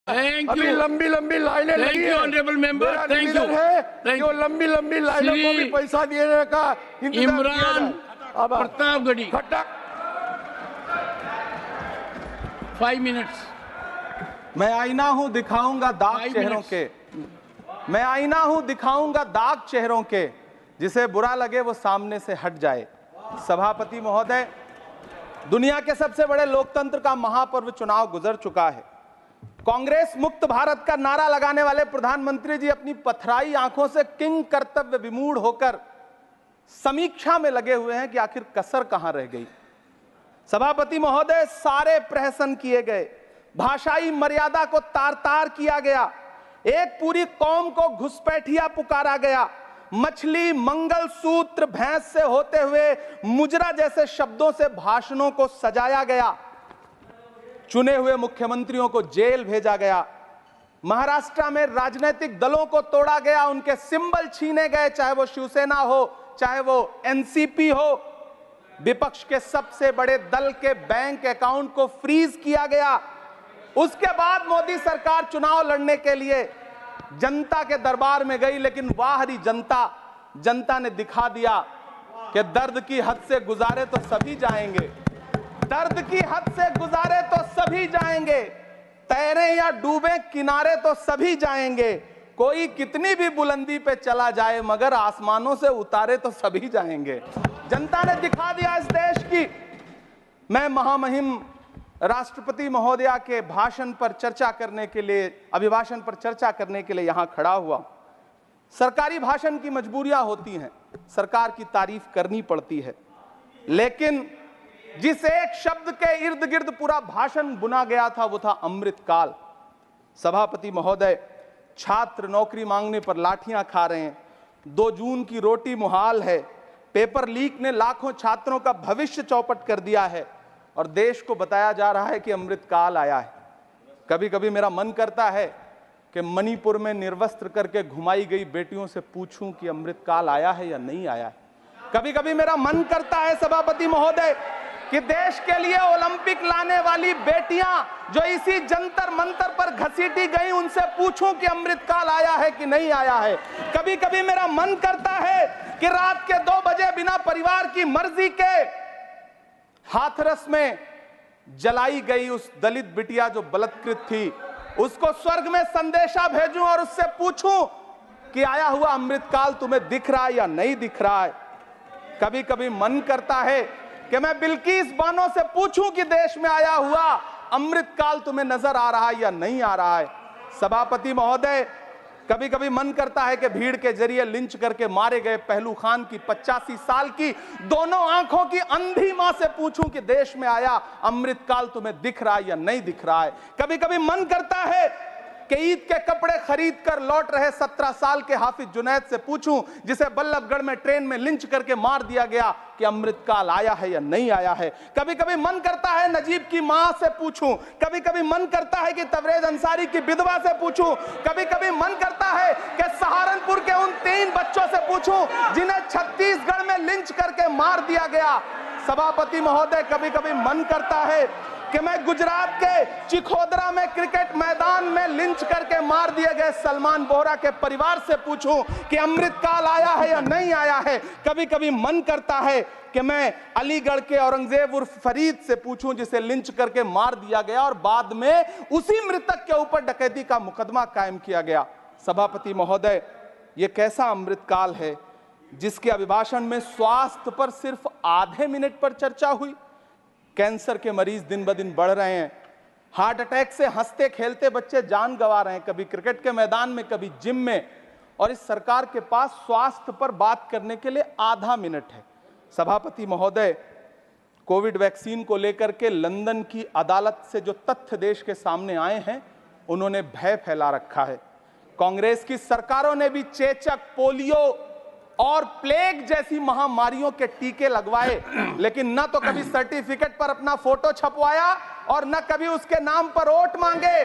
अभी लंबी लंबी लाइनें लगी है। ऑनरेबल मेंबर, थैंक यू है कि वो लंबी लंबी लाइनों को भी पैसा देने का इंतजाम किया इमरान जाए। प्रतापगढ़ी, खट्टा 5 मिनट्स। मैं आईना हूं दिखाऊंगा दाग चेहरों के, मैं आईना हूं दिखाऊंगा दाग चेहरों के, जिसे बुरा लगे वो सामने से हट जाए। सभापति महोदय, दुनिया के सबसे बड़े लोकतंत्र का महापर्व चुनाव गुजर चुका है। कांग्रेस मुक्त भारत का नारा लगाने वाले प्रधानमंत्री जी अपनी पथराई आंखों से किंग कर्तव्य विमूढ़ होकर समीक्षा में लगे हुए हैं कि आखिर कसर कहां रह गई। सभापति महोदय, सारे प्रहसन किए गए, भाषाई मर्यादा को तार तार किया गया, एक पूरी कौम को घुसपैठिया पुकारा गया, मछली, मंगल सूत्र, भैंस से होते हुए मुजरा जैसे शब्दों से भाषणों को सजाया गया, चुने हुए मुख्यमंत्रियों को जेल भेजा गया, महाराष्ट्र में राजनीतिक दलों को तोड़ा गया, उनके सिंबल छीने गए, चाहे वो शिवसेना हो चाहे वो एनसीपी हो, विपक्ष के सबसे बड़े दल के बैंक अकाउंट को फ्रीज किया गया। उसके बाद मोदी सरकार चुनाव लड़ने के लिए जनता के दरबार में गई, लेकिन वाहरी जनता ने दिखा दिया कि दर्द की हद से गुजारे तो सभी जाएंगे, दर्द की हद से गुजारे तो सभी जाएंगे, तैरे या डूबे किनारे तो सभी जाएंगे, कोई कितनी भी बुलंदी पे चला जाए मगर आसमानों से उतारे तो सभी जाएंगे। जनता ने दिखा दिया इस देश की। मैं महामहिम राष्ट्रपति महोदया के भाषण पर चर्चा करने के लिए, अभिभाषण पर चर्चा करने के लिए यहां खड़ा हुआ। सरकारी भाषण की मजबूरियां होती हैं, सरकार की तारीफ करनी पड़ती है, लेकिन जिस एक शब्द के इर्द गिर्द पूरा भाषण बुना गया था वो था अमृतकाल। सभापति महोदय, छात्र नौकरी मांगने पर लाठियां खा रहे हैं, 2 जून की रोटी मुहाल है, पेपर लीक ने लाखों छात्रों का भविष्य चौपट कर दिया है और देश को बताया जा रहा है कि अमृतकाल आया है। कभी कभी मेरा मन करता है कि मणिपुर में निर्वस्त्र करके घुमाई गई बेटियों से पूछूं कि अमृतकाल आया है या नहीं आया है। कभी कभी मेरा मन करता है सभापति महोदय कि देश के लिए ओलंपिक लाने वाली बेटियां जो इसी जंतर मंतर पर घसीटी गई, उनसे पूछूं कि अमृतकाल आया है कि नहीं आया है। कभी कभी मेरा मन करता है कि रात के 2 बजे बिना परिवार की मर्जी के हाथरस में जलाई गई उस दलित बिटिया जो बलात्कृत थी, उसको स्वर्ग में संदेशा भेजूं और उससे पूछूं कि आया हुआ अमृतकाल तुम्हें दिख रहा है या नहीं दिख रहा है। कभी कभी मन करता है कि मैं बिल्किस बानो से पूछूं कि देश में आया हुआ अमृतकाल तुम्हें नजर आ रहा है या नहीं आ रहा है। सभापति महोदय, कभी कभी मन करता है कि भीड़ के जरिए लिंच करके मारे गए पहलू खान की 85 साल की दोनों आंखों की अंधी मां से पूछूं कि देश में आया अमृतकाल तुम्हें दिख रहा है या नहीं दिख रहा है। कभी कभी मन करता है कि ईद के कपड़े खरीद कर लौट रहे 17 साल के हाफिज जुनैद से पूछूं, जिसे बल्लभगढ़ में ट्रेन में लिंच करके मार दिया गया, कि अमृतकाल आया है या नहीं आया है। कभी कभी मन करता है नजीब की मां से पूछूं, कभी कभी मन करता है कि तबरेज अंसारी की विधवा से पूछूं, कभी कभी मन करता है कि सहारनपुर के उन 3 बच्चों से पूछूं जिन्हें छत्तीसगढ़ में लिंच करके मार दिया गया। सभापति महोदय, कभी कभी मन करता है कि मैं गुजरात के चिखोदरा में क्रिकेट मैदान में लिंच करके मार दिए गए सलमान बोहरा के परिवार से पूछूं कि अमृतकाल आया है या नहीं आया है। कभी कभी मन करता है कि मैं अलीगढ़ के औरंगजेब उर्फ फरीद से पूछूं, जिसे लिंच करके मार दिया गया और बाद में उसी मृतक के ऊपर डकैती का मुकदमा कायम किया गया। सभापति महोदय, यह कैसा अमृतकाल है जिसके अभिभाषण में स्वास्थ्य पर सिर्फ आधे मिनट पर चर्चा हुई। कैंसर के मरीज दिन ब दिन बढ़ रहे हैं, हार्ट अटैक से हंसते खेलते बच्चे जान गंवा रहे हैं, कभी क्रिकेट के मैदान में कभी जिम में, और इस सरकार के पास स्वास्थ्य पर बात करने के लिए आधा मिनट है। सभापति महोदय, कोविड वैक्सीन को लेकर के लंदन की अदालत से जो तथ्य देश के सामने आए हैं, उन्होंने भय फैला रखा है। कांग्रेस की सरकारों ने भी चेचक, पोलियो और प्लेग जैसी महामारियों के टीके लगवाए, लेकिन न तो कभी सर्टिफिकेट पर अपना फोटो छपवाया और न कभी उसके नाम पर वोट मांगे।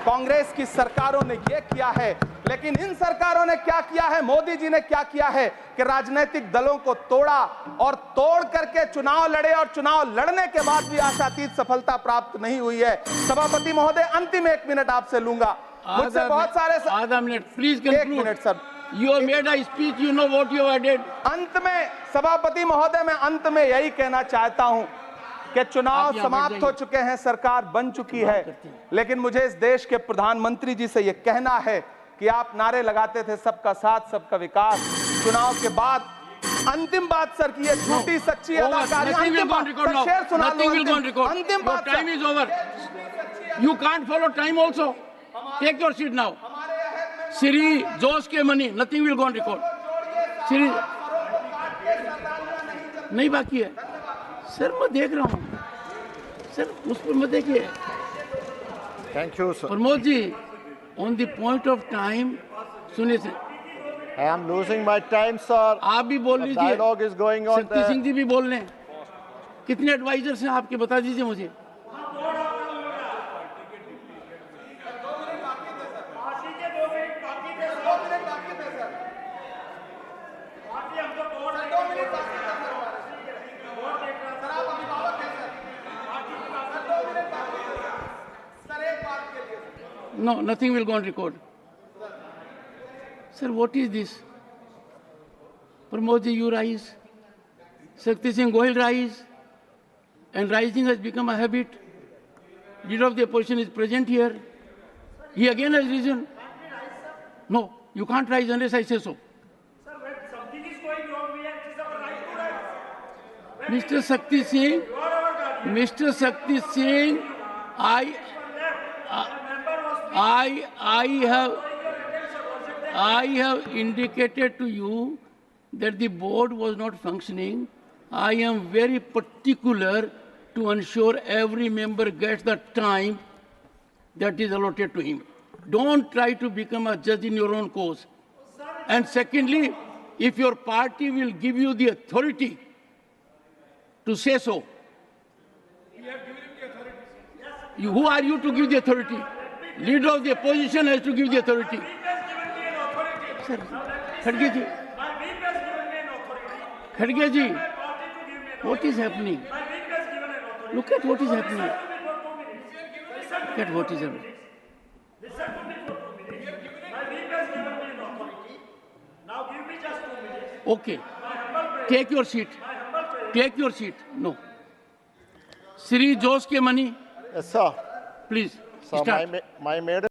कांग्रेस की सरकारों ने यह किया है, लेकिन इन सरकारों ने क्या किया है, मोदी जी ने क्या किया है कि राजनीतिक दलों को तोड़ा और तोड़ करके चुनाव लड़े, और चुनाव लड़ने के बाद भी आशातीत सफलता प्राप्त नहीं हुई है। सभापति महोदय, अंतिम 1 मिनट आपसे लूंगा। मुझसे बहुत सारे आधा minute please 1 minute sir. You have made a speech, you know what you have added. अंत में सभापति महोदय, मैं अंत में यही कहना चाहता हूं कि चुनाव समाप्त हो चुके हैं, सरकार बन चुकी है, लेकिन मुझे इस देश के प्रधानमंत्री जी से यह कहना है कि आप नारे लगाते थे सबका साथ सबका विकास। चुनाव के बाद अंतिम बात सर की ये झूठी सच्ची अदाकारी, अंतिम बात सर, शेर सुना लो, अंतिम बात, time is over, you can't follow time also, take your seat now. Shri जोश के मनी, nothing will go on record. Shri नहीं बाकी है सर, मैं देख रहा हूँ सर, उस पर मत देखिए। Thank you, sir. Pramod ji, on the point of time सुनिए sir. I am losing my time, sir. आप भी बोल The लीजिए, dialogue is going on शक्ति there. सिंह जी भी बोल लें। कितने एडवाइजर्स हैं आपके, बता दीजिए मुझे। No, nothing will go on record. Sir, what is this? Pramod ji, you rise. Shakti Singh Gohil rise. And rising has become a habit. Leader of the opposition is present here. He again has risen. No, you can't rise unless I say so. Sir, when something is going wrong, we have, it is our right to rise. Mr. Shakti Singh, Mr. Shakti Singh, I have indicated to you that the board was not functioning. I am very particular to ensure every member gets the time that is allotted to him. Don't try to become a judge in your own cause. And secondly, if your party will give you the authority to say so, who are you to give the authority? Leader of the opposition has to give the authority. Sir, Khadge ji, Khadge ji, what is happening? Look at what is happening. Look at what is happening. Now give me just 2 minutes. Okay, take your seat. Take your seat. No. Shri Jose Ke Mani, Yes, sir. please So start. my maiden